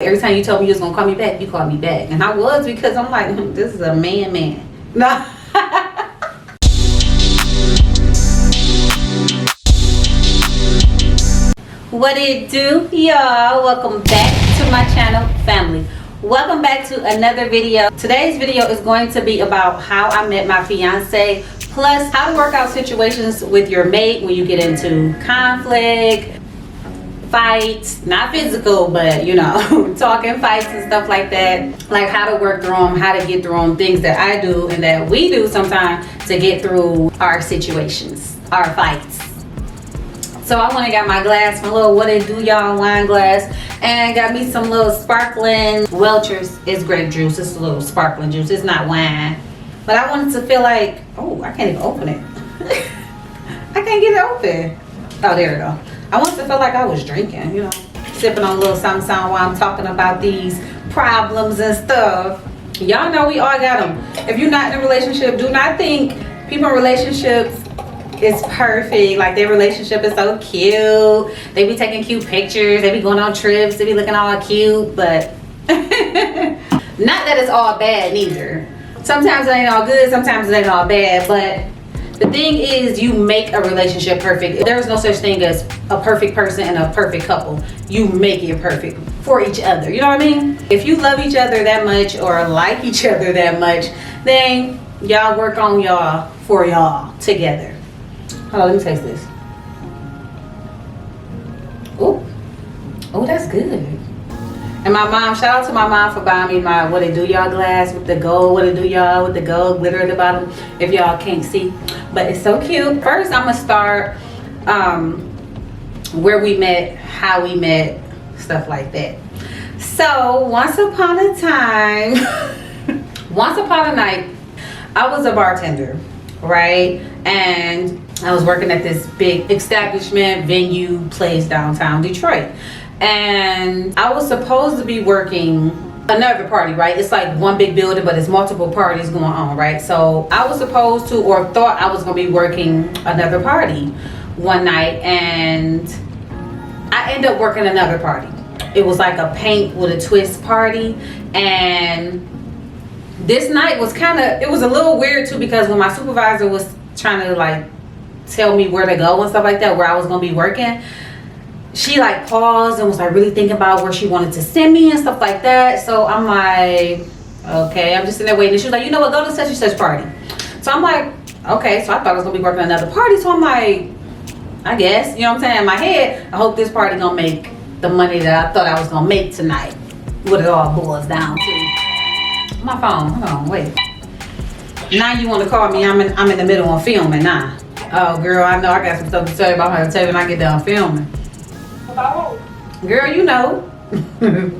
Every time you told me you was gonna call me back, you called me back. And I was, because I'm like, this is a man. No. What it do, y'all? Welcome back to my channel, family. Welcome back to another video. Today's video is going to be about how I met my fiance, plus how to work out situations with your mate when you get into conflict, fights, not physical, but you know, talking fights and stuff like that. Like how to work through them, how to get through them, things that I do and that we do sometimes to get through our situations, our fights. So I went and got my glass, my little what it do y'all wine glass, and got me some little sparkling Welchers. It's grape juice. It's a little sparkling juice. It's not wine. But I wanted to feel like, oh, I can't even open it. I can't get it open. Oh, there we go. I wanted to feel like I was drinking, you know, sipping on a little something while I'm talking about these problems and stuff. Y'all know we all got them. If you're not in a relationship, do not think people in relationships is perfect. Like their relationship is so cute. They be taking cute pictures. They be going on trips. They be looking all cute. But not that it's all bad neither. Sometimes it ain't all good. Sometimes it ain't all bad. But the thing is, you make a relationship perfect. There's no such thing as a perfect person and a perfect couple. You make it perfect for each other. You know what I mean? If you love each other that much or like each other that much, then y'all work on y'all for y'all together. Hold on, let me taste this. Oh, that's good. And my mom, shout out to my mom for buying me my what it do y'all glass with the gold, what it do y'all with the gold glitter at the bottom, if y'all can't see. But it's so cute. First, I'm gonna start where we met, how we met, stuff like that. So once upon a time, once upon a night, I was a bartender, right? And I was working at this big establishment, venue, place downtown Detroit. And I was supposed to be working another party, right? It's like one big building, but it's multiple parties going on, right? So I was supposed to, or thought I was gonna be working another party one night, and I ended up working another party. It was like a paint with a twist party, and this night was it was a little weird too, because when my supervisor was trying to like tell me where to go and stuff like that, where I was gonna be working, she like paused and was like really thinking about where she wanted to send me and stuff like that. So I'm like, okay, I'm just sitting there waiting. And she was like, you know what, go to such and such party. So I'm like, okay. So I thought I was gonna be working another party. So I'm like, I guess, you know what I'm saying? In my head, I hope this party gonna make the money that I thought I was gonna make tonight. What it all boils down to. My phone, hold on, wait. Now you want to call me? I'm in the middle of filming now. Oh, girl, I know I got some stuff to tell you about. I'm gonna tell you when I get done filming. Hello? Girl, you know. Girl,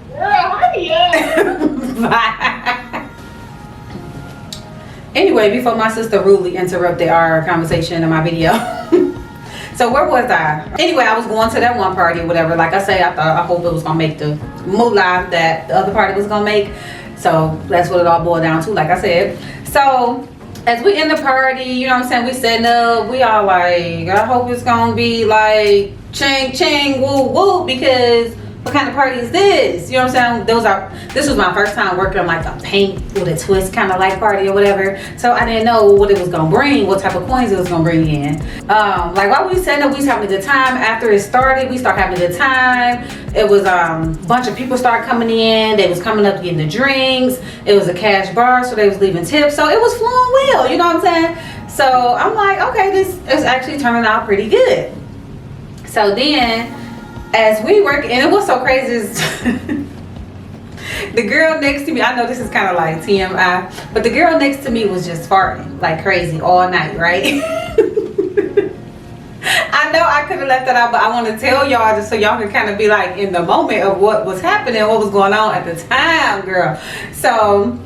hurry up. Bye. Anyway, before my sister rudely interrupted our conversation in my video. So where was I? Anyway, I was going to that one party or whatever. Like I say, I hope it was gonna make the moolah that the other party was gonna make. So that's what it all boiled down to, like I said. So as we in the party, you know what I'm saying, we setting up, we all like, I hope it's gonna be like ching ching woo woo, because what kind of party is this? You know what I'm saying? This was my first time working on like a paint with a twist kind of like party or whatever. So I didn't know what it was gonna bring, what type of coins it was gonna bring in. Like while we was setting up, we was having a good time. After it started, we started having a good time. It was a bunch of people started coming in. They was coming up getting the drinks. It was a cash bar, so they was leaving tips. So it was flowing well, you know what I'm saying? So I'm like, okay, this is actually turning out pretty good. So then, as we work, and it was so crazy is the girl next to me, I know this is kind of like TMI, but the girl next to me was just farting like crazy all night, right? I know I could have left that out, but I want to tell y'all just so y'all can kind of be like in the moment of what was happening, what was going on at the time, girl. So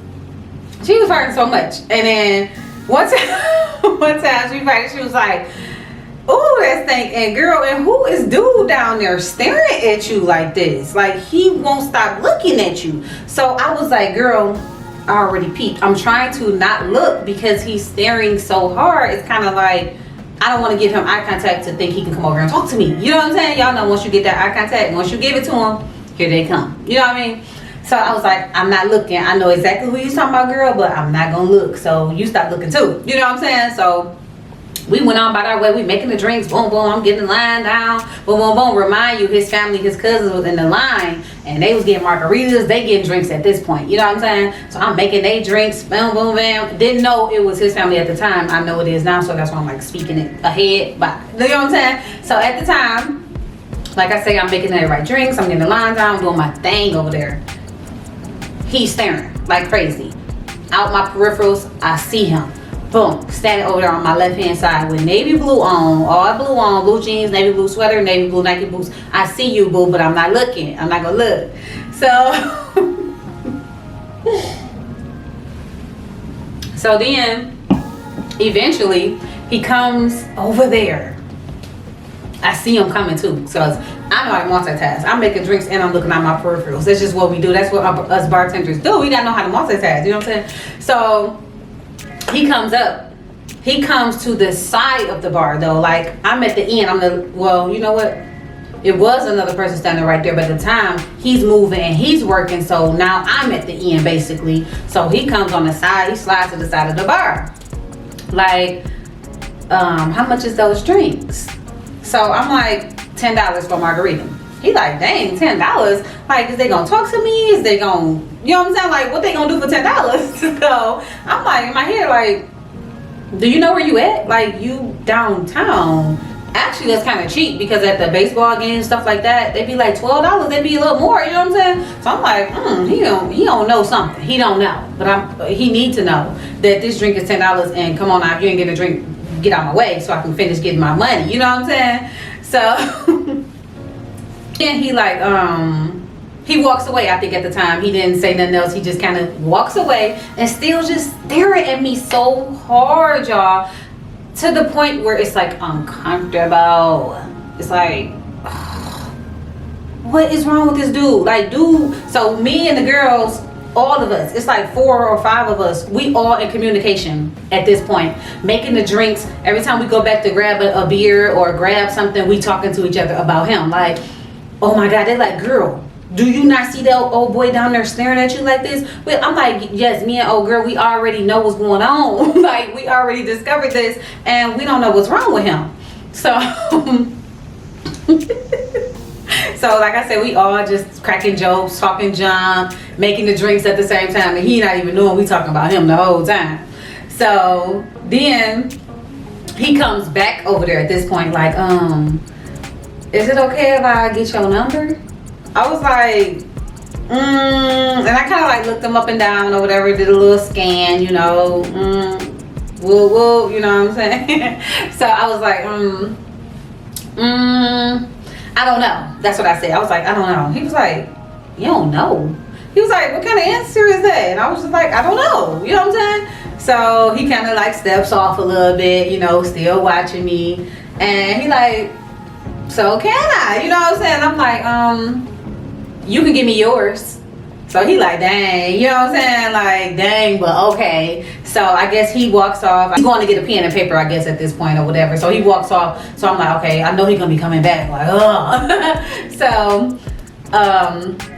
she was farting so much, and then one time she was like, ooh, that stink. And girl, and who is dude down there staring at you like this? Like he won't stop looking at you. So I was like, girl, I already peeped. I'm trying to not look because he's staring so hard. It's kind of like, I don't want to give him eye contact to think he can come over and talk to me. You know what I'm saying? Y'all know once you get that eye contact, once you give it to him, here they come. You know what I mean? So I was like, I'm not looking. I know exactly who you talking about, girl, but I'm not gonna look. So you stop looking too. You know what I'm saying? So we went on about our way. We making the drinks. Boom, boom. I'm getting the line down. Boom, boom, boom. Remind you, his family, his cousins was in the line, and they was getting margaritas. They getting drinks at this point. You know what I'm saying? So I'm making they drinks. Boom, boom, bam. Didn't know it was his family at the time. I know it is now, so that's why I'm like speaking it ahead. But you know what I'm saying? So at the time, like I say, I'm making the right drinks. I'm getting the line down. I'm doing my thing over there. He's staring like crazy. Out my peripherals, I see him. Boom, standing over there on my left hand side with navy blue on, all blue on, blue jeans, navy blue sweater, navy blue Nike boots. I see you, boo, but I'm not looking. I'm not gonna look. So then eventually he comes over there. I see him coming too. So I know how to multitask. I'm making drinks and I'm looking at my peripherals. That's just what we do. That's what us bartenders do. We gotta know how to multitask. You know what I'm saying? So he comes up. He comes to the side of the bar though. Like I'm at the end. Well, you know what? It was another person standing right there, but at the time he's moving and he's working. So now I'm at the end basically. So he comes on the side. He slides to the side of the bar. Like, how much is those drinks? So I'm like, $10 for margarita. He like, dang, $10? Like, is they gonna talk to me? Is they gonna, you know what I'm saying? Like, what they gonna do for $10? So I'm like, in my head, like, do you know where you at? Like, you downtown. Actually, that's kind of cheap because at the baseball games, stuff like that, they'd be like $12. They'd be a little more, you know what I'm saying? So I'm like, he don't know something. He don't know. But he needs to know that this drink is $10 and come on now, if you ain't get a drink, get out my way so I can finish getting my money. You know what I'm saying? So then he like he walks away. I think at the time he didn't say nothing else. He just kind of walks away and still just staring at me so hard, y'all, to the point where it's like uncomfortable. It's like, what is wrong with this dude? Like, dude. So me and the girls, all of us, it's like 4 or 5 of us, we all in communication at this point, making the drinks. Every time we go back to grab a beer or grab something, we talking to each other about him. Like, oh my God, they're like, girl, do you not see that old boy down there staring at you like this? Well, I'm like, yes, me and old girl, we already know what's going on. Like, we already discovered this and we don't know what's wrong with him. So so like I said, we all just cracking jokes, talking John, making the drinks at the same time, and he not even knowing we talking about him the whole time. So then he comes back over there at this point like, is it okay if I get your number? I was like, and I kind of like looked him up and down or whatever, did a little scan, you know, woo, you know what I'm saying? So I was like, I don't know. That's what I said. I was like, I don't know. He was like, you don't know? He was like, what kind of answer is that? And I was just like, I don't know. You know what I'm saying? So he kind of like steps off a little bit, you know, still watching me. And he like, so can I? You know what I'm saying? I'm like, you can give me yours. So he like, dang, you know what I'm saying? Like, dang, but okay. So I guess he walks off. He's going to get a pen and paper, I guess, at this point or whatever. So he walks off. So I'm like, okay, I know he's going to be coming back. Like, So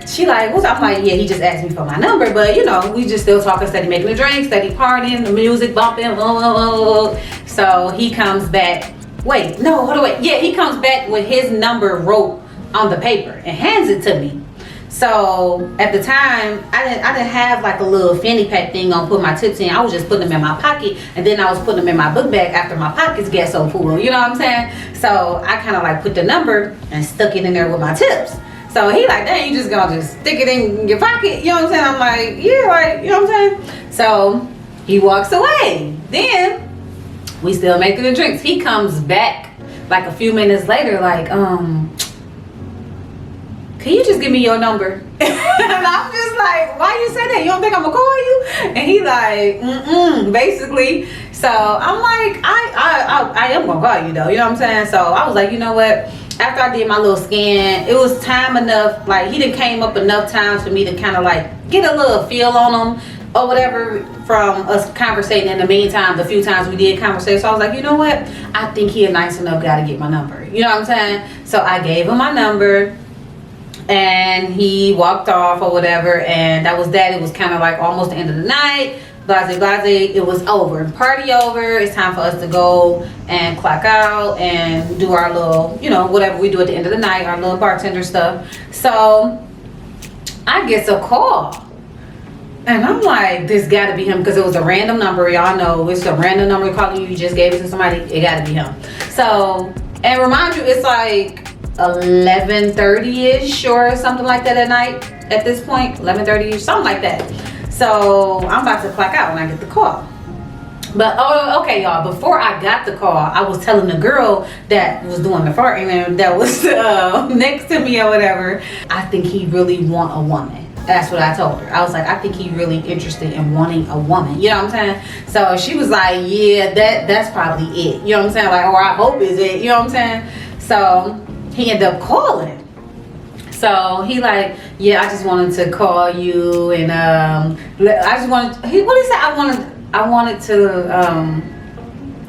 she like, what's up? I'm like, yeah, he just asked me for my number. But, you know, we just still talking, steady making the drinks, steady partying, the music bumping. So he comes back. Wait, no, hold on, wait. Yeah, he comes back with his number wrote on the paper and hands it to me. So at the time, I didn't have like a little fanny pack thing on put my tips in. I was just putting them in my pocket, and then I was putting them in my book bag after my pockets get so full. You know what I'm saying? So I kind of like put the number and stuck it in there with my tips. So he like, dang, you just gonna just stick it in your pocket? You know what I'm saying? I'm like, yeah, like, you know what I'm saying? So he walks away. Then we still making the drinks. He comes back like a few minutes later, like, can you just give me your number? And I'm just like, why you say that? You don't think I'm gonna call you? And he like, basically. So I'm like, I am gonna call you though. You know what I'm saying? So I was like, you know what? After I did my little scan, it was time enough. Like he done came up enough times for me to kind of like get a little feel on him or whatever from us conversating in the meantime, the few times we did conversate. So I was like, you know what? I think he a nice enough guy to get my number. You know what I'm saying? So I gave him my number. and he walked off or whatever, and that was that. It was kind of like almost the end of the night. Blase blase, it was over. Party over. It's time for us to go and clock out and do our little, you know, whatever we do at the end of the night, our little bartender stuff. So I get a call. And I'm like, this gotta be him, because it was a random number. Y'all know it's a random number calling you. You just gave it to somebody. It gotta be him. So, and remind you, it's like 11:30ish or something like that at night at this point. 11:30ish, something like that. So I'm about to clock out when I get the call. But oh, okay, y'all, before I got the call, I was telling the girl that was doing the farting and that was next to me or whatever, I think he really want a woman. That's what I told her. I was like, I think he really interested in wanting a woman. You know what I'm saying? So she was like, yeah, that's probably it. You know what I'm saying? Like, or I hope is it. You know what I'm saying? So he ended up calling. So he like, yeah, I just wanted to call you, and I just wanted. What did he say? I wanted to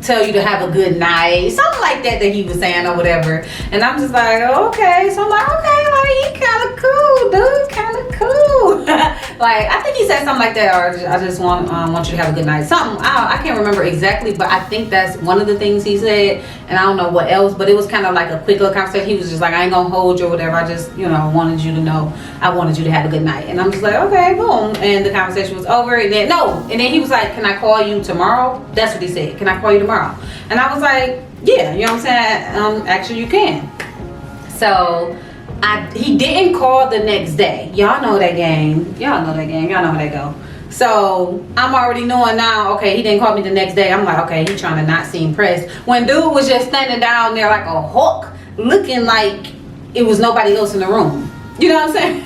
tell you to have a good night, something like that he was saying or whatever. And I'm just like, okay. So I'm like, okay, like he kind of cool, dude, kind of cool. Like I think he said something like that, or I just want you to have a good night, something. I can't remember exactly, but I think that's one of the things he said, and I don't know what else. But it was kind of like a quick little conversation. He was just like, I ain't gonna hold you or whatever. I just, you know, wanted you to know I wanted you to have a good night. And I'm just like, okay, boom. And the conversation was over. And then he was like, can I call you tomorrow? That's what he said. Can I call you tomorrow? And I was like, yeah, you know what I'm saying? Actually you can. So he didn't call the next day. Y'all know that game. Y'all know how they go. So I'm already knowing now, okay, he didn't call me the next day. I'm like, okay, he trying to not seem pressed. When dude was just standing down there like a hawk, looking like it was nobody else in the room. You know what I'm saying?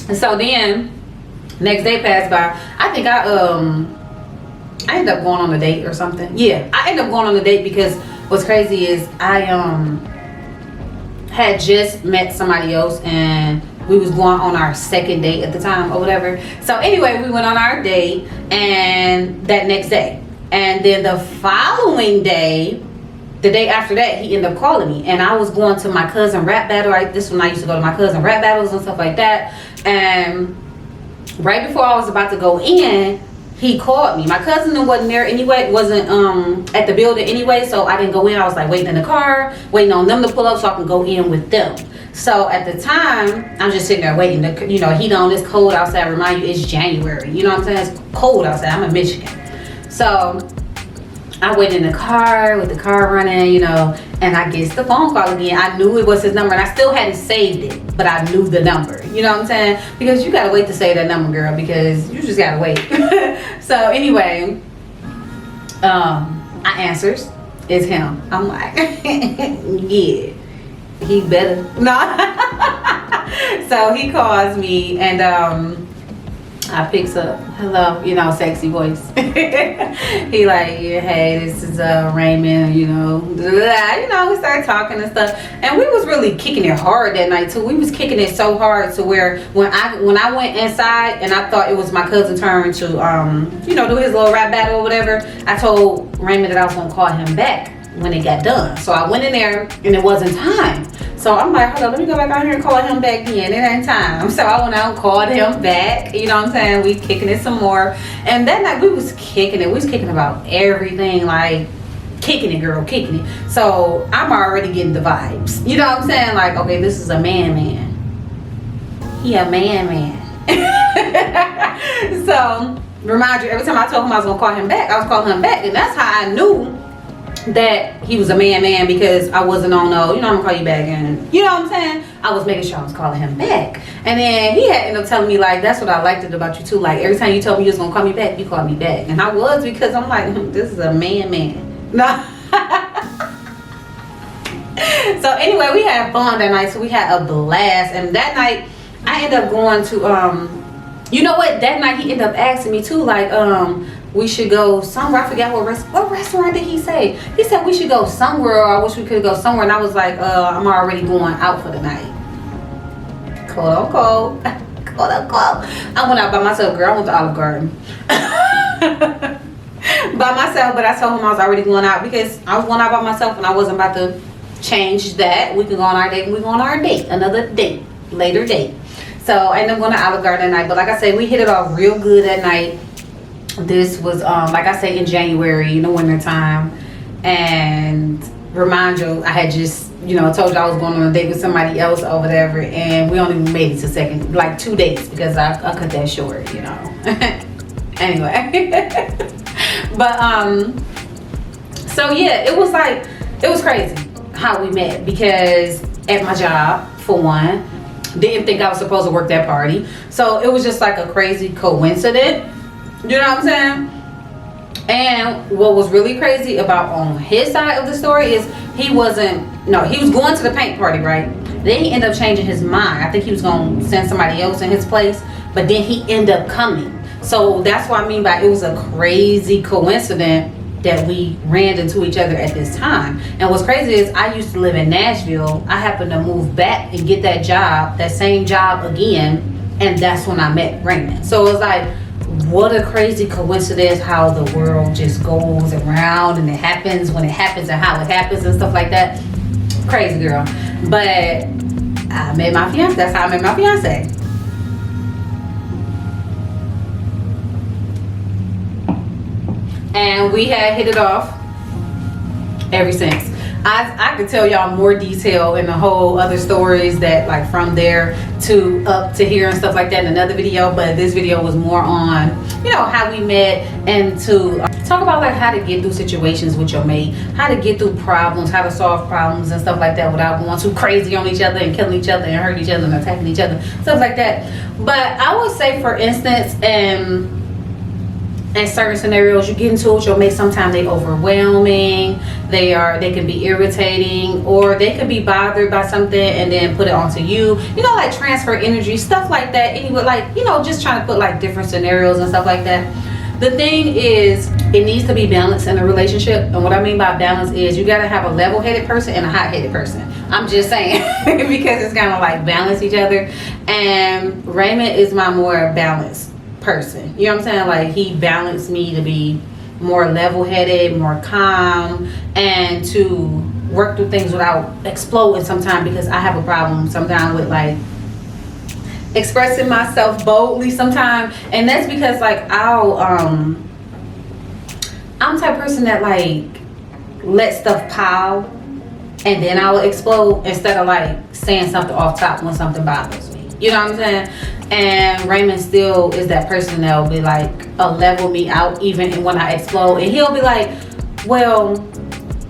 And so then next day passed by. I think I ended up going on a date or something. Yeah, I ended up going on a date because what's crazy is I had just met somebody else, and we was going on our second date at the time or whatever. So anyway, we went on our date, and that next day, and then the following day, the day after that, he ended up calling me, and I was going to my cousin rap battle. This when I used to go to my cousin rap battles and stuff like that. And right before I was about to go in, he called me. My cousin wasn't there anyway, wasn't at the building anyway, so I didn't go in. I was like waiting in the car, waiting on them to pull up so I can go in with them. So at the time, I'm just sitting there waiting to, you know, heat on. It's cold outside. Remind you, it's January. You know what I'm saying? It's cold outside. I'm in Michigan. So I waited in the car with the car running, you know, and I get the phone call again. I knew it was his number, and I still hadn't saved it, but I knew the number. You know what I'm saying? Because you gotta wait to save that number, girl, because you just gotta wait. So anyway, I answers. It's him. I'm like, yeah, he better. No. So he calls me, and I picks up, hello, you know, sexy voice. He like, yeah, hey, this is Raymond, you know, blah, blah. You know, we started talking and stuff, and we was really kicking it hard that night too. We was kicking it so hard to where when I went inside and I thought it was my cousin's turn to you know, do his little rap battle or whatever, I told Raymond that I was gonna call him back when it got done. So I went in there and it wasn't time. So I'm like, hold on, let me go back out here and call him back again. It ain't time. So I went out and called him back. You know what I'm saying? We kicking it some more. And that night we was kicking it. We was kicking about everything, like kicking it, girl, kicking it. So I'm already getting the vibes. You know what I'm saying? Like, okay, this is a man. He a man. So remind you, every time I told him I was gonna call him back, I was calling him back, and that's how I knew that he was a man, because I wasn't on no, you know, I'm gonna call you back, and you know what I'm saying, I was making sure I was calling him back. And then he had ended up telling me, like, that's what I liked it about you too, like every time you told me you was gonna call me back, you called me back. And I was, because I'm like, this is a man. No. So anyway, we had fun that night. So we had a blast, and that night I ended up going to you know what, that night he ended up asking me too, like we should go somewhere. I forgot what restaurant did he say? He said we should go somewhere, or I wish we could go somewhere. And I was like, I'm already going out for the night. Quote unquote. I went out by myself, girl. I went to Olive Garden. By myself, but I told him I was already going out because I was going out by myself and I wasn't about to change that. We can go on our date. We go on our date, another date, later date. So I ended up going to Olive Garden that night. But like I said, we hit it off real good that night. This was like I say, in January in the winter time. And remind you, I had just, told you I was going on a date with somebody else or whatever, and we only made it to 2 days because I cut that short, Anyway. But so yeah, it was crazy how we met, because at my job, for one, didn't think I was supposed to work that party. So it was just like a crazy coincidence. You know what I'm saying? And what was really crazy about on his side of the story is he was going to the paint party, right? Then he ended up changing his mind. I think he was going to send somebody else in his place, but then he ended up coming. So that's what I mean by it was a crazy coincidence that we ran into each other at this time. And what's crazy is I used to live in Nashville. I happened to move back and get that same job again, and that's when I met Raymond. So it was like, what a crazy coincidence how the world just goes around, and it happens when it happens and how it happens and stuff like that. Crazy, girl. But I met my fiance. That's how I met my fiance. And we had hit it off ever since. I could tell y'all more detail in the whole other stories that like from there to up to here and stuff like that in another video, but this video was more on how we met and to talk about like how to get through situations with your mate, how to get through problems, how to solve problems and stuff like that without going too crazy on each other and killing each other and hurting each other and attacking each other, stuff like that. But I would say, for instance, in certain scenarios, you get into it with your mate, sometimes they overwhelming, they can be irritating, or they could be bothered by something and then put it onto you, like transfer energy, stuff like that. Anyway, like, just trying to put like different scenarios and stuff like that. The thing is, it needs to be balanced in a relationship. And what I mean by balance is you got to have a level-headed person and a hot-headed person. I'm just saying, because it's kind of like balance each other. And Raymond is my more balanced person. You know what I'm saying? Like, he balanced me to be more level-headed, more calm, and to work through things without exploding sometimes, because I have a problem sometimes with like expressing myself boldly sometimes. And that's because like I'm the type of person that like let stuff pile and then I'll explode instead of like saying something off top when something bothers me. You know what I'm saying? And Raymond still is that person that will be like level me out even when I explode, and he'll be like, well,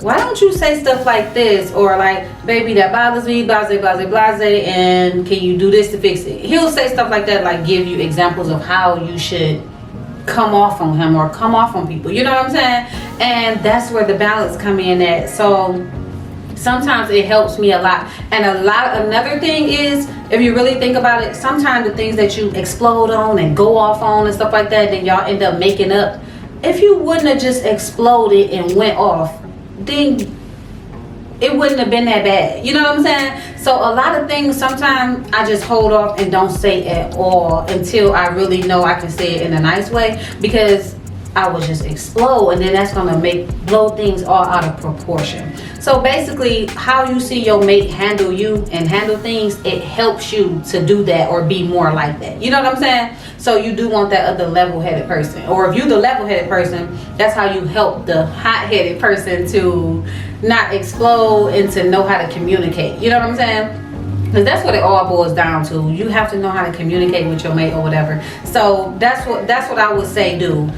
why don't you say stuff like this, or like, baby, that bothers me, blase, blase, blase, and can you do this to fix it? He'll say stuff like that, like give you examples of how you should come off on him or come off on people. You know what I'm saying? And that's where the balance come in at. So sometimes it helps me a lot. And another thing is, if you really think about it, sometimes the things that you explode on and go off on and stuff like that, then y'all end up making up. If you wouldn't have just exploded and went off, then it wouldn't have been that bad. You know what I'm saying? So a lot of things sometimes I just hold off and don't say at all until I really know I can say it in a nice way, because I would just explode, and then that's gonna blow things all out of proportion. So basically, how you see your mate handle you and handle things, it helps you to do that or be more like that. You know what I'm saying? So you do want that other level-headed person, or if you're the level-headed person, that's how you help the hot-headed person to not explode and to know how to communicate. You know what I'm saying? Because that's what it all boils down to. You have to know how to communicate with your mate or whatever. So that's what I would say do.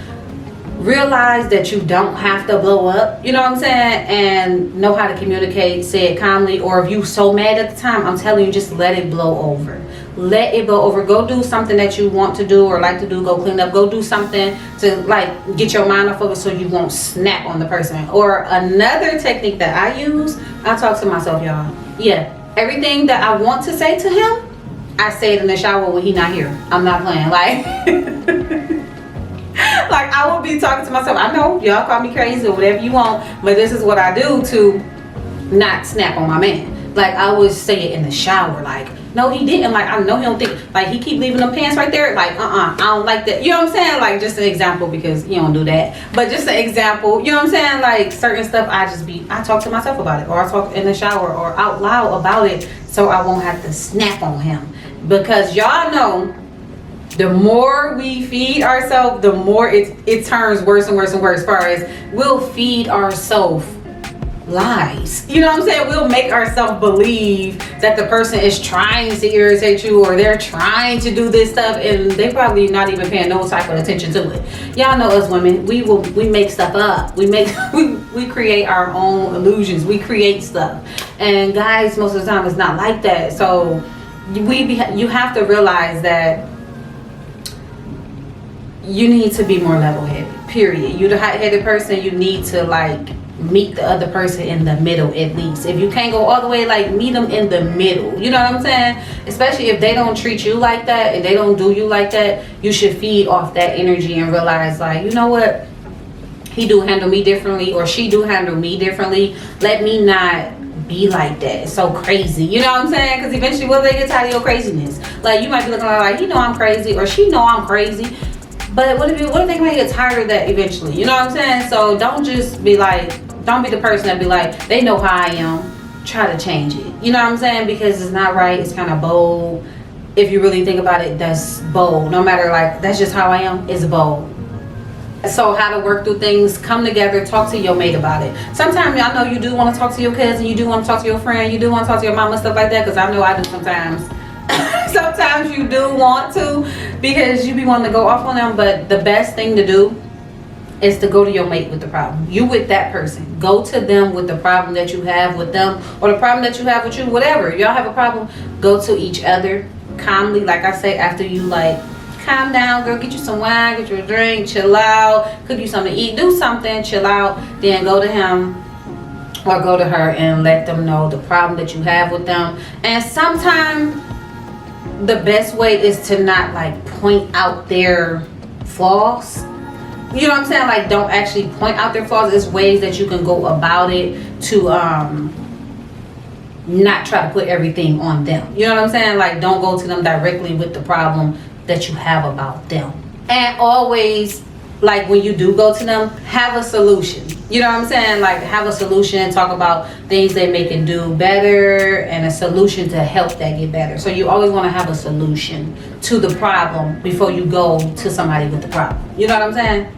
Realize that you don't have to blow up, you know what I'm saying, and know how to communicate, say it calmly. Or if you so mad at the time, I'm telling you, just let it blow over. Let it blow over. Go do something that you want to do or like to do. Go clean up. Go do something to like get your mind off of it so you won't snap on the person. Or another technique that I use, I talk to myself, y'all. Yeah, everything that I want to say to him, I say it in the shower when he's not here. I'm not playing. Like like I will be talking to myself. I know y'all call me crazy or whatever you want, but this is what I do to not snap on my man. Like I would say it in the shower, like, no, he didn't. Like, I know he don't think, like, he keep leaving them pants right there. Like, I don't like that. You know what I'm saying? Like, just an example, because you don't do that. But just an example, you know what I'm saying? Like, certain stuff, I talk to myself about it, or I talk in the shower or out loud about it, so I won't have to snap on him. Because y'all know, the more we feed ourselves, the more it turns worse and worse and worse. As far as we'll feed ourselves lies. You know what I'm saying? We'll make ourselves believe that the person is trying to irritate you, or they're trying to do this stuff, and they probably not even paying no type of attention to it. Y'all know us women, we make stuff up. We create our own illusions. We create stuff. And guys, most of the time it's not like that. So you have to realize that you need to be more level-headed, period. You're the hot-headed person, you need to like meet the other person in the middle at least. If you can't go all the way, like meet them in the middle. You know what I'm saying? Especially if they don't treat you like that, and they don't do you like that, you should feed off that energy and realize, like, you know what? He do handle me differently, or she do handle me differently. Let me not be like that. It's so crazy. You know what I'm saying? Because eventually, will they get tired of your craziness? Like, you might be looking like, you know I'm crazy, or she know I'm crazy. But what if they might get tired of that eventually? You know what I'm saying? So don't just be like, don't be the person that be like, they know how I am, try to change it. You know what I'm saying? Because it's not right. It's kind of bold. If you really think about it, that's bold. No matter, like, that's just how I am, it's bold. So how to work through things, come together, talk to your mate about it. Sometimes y'all know you do want to talk to your cousin, you do want to talk to your friend, you do want to talk to your mama, stuff like that, because I know I do sometimes. Sometimes you do want to, because you be wanting to go off on them. But the best thing to do is to go to your mate with the problem. You with that person, go to them with the problem that you have with them, or the problem that you have with you, whatever. Y'all have a problem, go to each other calmly. Like I say, after you like calm down, girl, get you some wine, get you a drink, chill out, cook you something to eat, do something, chill out, then go to him or go to her and let them know the problem that you have with them. And sometimes the best way is to not like point out their flaws. You know what I'm saying? Like, don't actually point out their flaws. There's ways that you can go about it to not try to put everything on them. You know what I'm saying? Like, don't go to them directly with the problem that you have about them. And always, like, when you do go to them, have a solution. You know what I'm saying? Like, have a solution, talk about things they may can do better, and a solution to help that get better. So you always want to have a solution to the problem before you go to somebody with the problem. You know what I'm saying?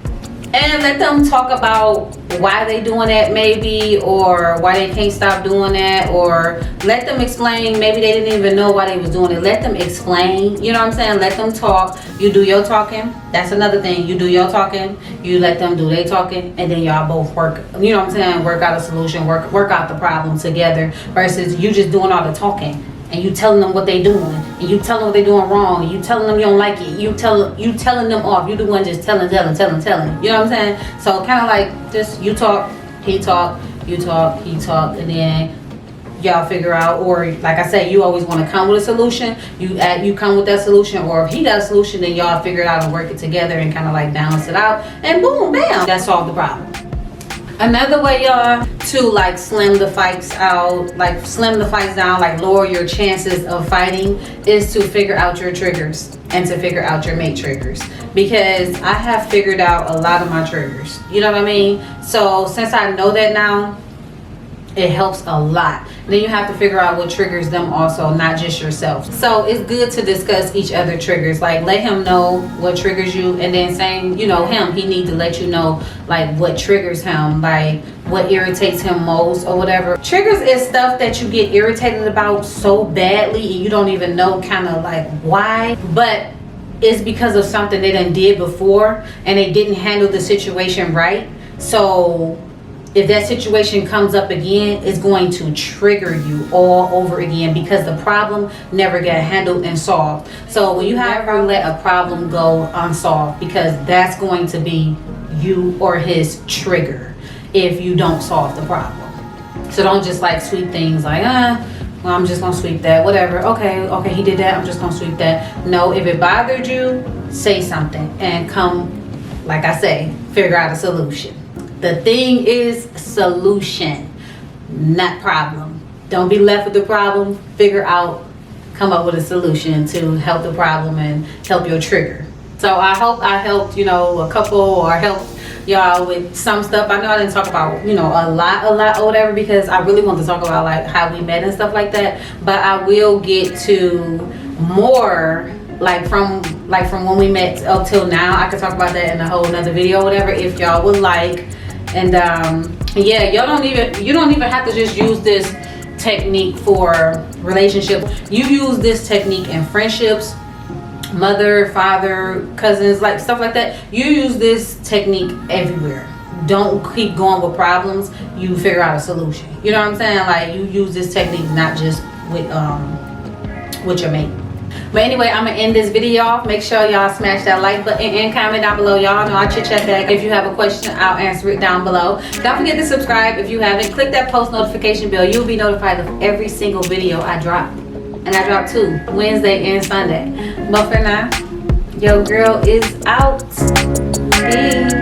And let them talk about why they doing that, maybe, or why they can't stop doing that, or let them explain. Maybe they didn't even know why they was doing it. Let them explain. You know what I'm saying? Let them talk. You do your talking. That's another thing. You do your talking. You let them do their talking, and then y'all both work. You know what I'm saying? Work out a solution. Work out the problem together. Versus you just doing all the talking, and you telling them what they doing, and you telling them what they doing wrong, and you telling them you don't like it, you telling them off. You the one just telling. You know what I'm saying? So kind of like, just you talk, he talk, you talk, he talk, and then y'all figure out. Or like I said, you always want to come with a solution. You come with that solution, or if he got a solution, then y'all figure it out and work it together and kind of like balance it out, and boom, bam, that solved the problem. Another way, y'all, to like slim the fights out, like slim the fights down, like lower your chances of fighting, is to figure out your triggers and to figure out your mate triggers. Because I have figured out a lot of my triggers. You know what I mean? So since I know that now, it helps a lot. Then you have to figure out what triggers them also, not just yourself. So it's good to discuss each other triggers. Like, let him know what triggers you, and then same, you know, he need to let you know like what triggers him, like what irritates him most or whatever. Triggers is stuff that you get irritated about so badly and you don't even know kind of like why, but it's because of something they done did before and they didn't handle the situation right. So if that situation comes up again, it's going to trigger you all over again because the problem never got handled and solved. So when you never let a problem go unsolved, because that's going to be you or his trigger if you don't solve the problem. So don't just like sweep things like, well, I'm just gonna sweep that, whatever. Okay, he did that, I'm just gonna sweep that. No, if it bothered you, say something and come, like I say, figure out a solution. The thing is solution, not problem. Don't be left with the problem. Figure out, come up with a solution to help the problem and help your trigger. So I hope I helped, you know, a couple, or helped y'all with some stuff. I know I didn't talk about, you know, a lot or whatever, because I really want to talk about like how we met and stuff like that. But I will get to more like from when we met up till now. I could talk about that in a whole nother video or whatever, if y'all would like. And yeah, you don't even have to just use this technique for relationships. You use this technique in friendships, mother, father, cousins, like stuff like that. You use this technique everywhere. Don't keep going with problems. You figure out a solution. You know what I'm saying? Like, you use this technique not just with your mate. But anyway, I'm gonna end this video off. Make sure y'all smash that like button and comment down below. Y'all know I chit chat back. If you have a question, I'll answer it down below. Don't forget to subscribe if you haven't. Click that post notification bell. You'll be notified of every single video I drop. And I drop 2, Wednesday and Sunday. But for now, your girl is out. Peace.